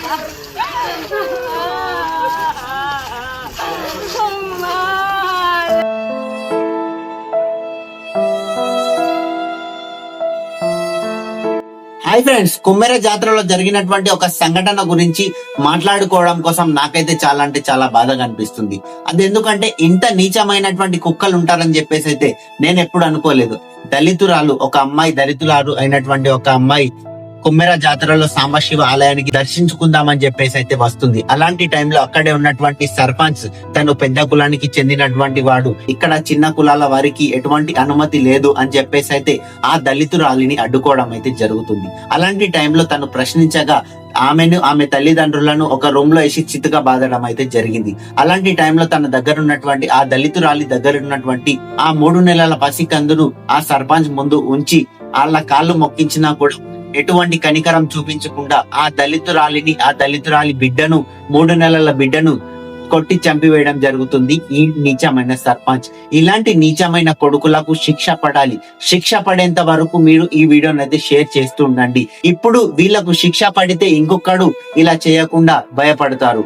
Hi friends, Kummera జాతరలో జరిగినటువంటి ఒక సంఘటన గురించి మాట్లాడుకోవడం కోసం నాకైతే చాలా అంటే చాలా బాధగా అనిపిస్తుంది. అది ఎందుకంటే ఇంత నీచమైనటువంటి కుక్కలు ఉంటారని చెప్పేసి అయితే నేను ఎప్పుడు అనుకోలేదు. దళితురాలు అయినటువంటి ఒక అమ్మాయి కుమ్మెర జాతరలో సాంబశివ ఆలయానికి దర్శించుకుందామని చెప్పేసి అయితే వస్తుంది. అలాంటి టైంలో అక్కడే ఉన్నటువంటి సర్పంచ్ తను పెద్ద కులానికి చెందినటువంటి వాడు, ఇక్కడ చిన్న కులాల వారికి ఎటువంటి అనుమతి లేదు అని చెప్పేసి అయితే ఆ దళితురాలిని అడ్డుకోవడం అయితే జరుగుతుంది. అలాంటి టైంలో తను ప్రశ్నించగా ఆమె తల్లిదండ్రులను ఒక రూమ్ లో వేసి చిత్తుగా బాధడం అయితే జరిగింది. అలాంటి టైంలో తన దగ్గర ఉన్నటువంటి ఆ దళితురాలి దగ్గర ఉన్నటువంటి ఆ 3 నెలల పసికందును ఆ సర్పంచ్ ముందు ఉంచి వాళ్ళ కాళ్ళు మొక్కించినా కూడా ఎటువంటి కనికరం చూపించకుండా ఆ దళితురాలి బిడ్డను 3 నెలల బిడ్డను కొట్టి చంపివేయడం జరుగుతుంది ఈ నీచమైన సర్పంచ్. ఇలాంటి నీచమైన కొడుకులకు శిక్ష పడాలి. శిక్ష పడేంత వరకు మీరు ఈ వీడియోని అయితే షేర్ చేస్తూ ఉండండి. ఇప్పుడు వీళ్ళకు శిక్ష పడితే ఇంకొకడు ఇలా చేయకుండా భయపడతారు.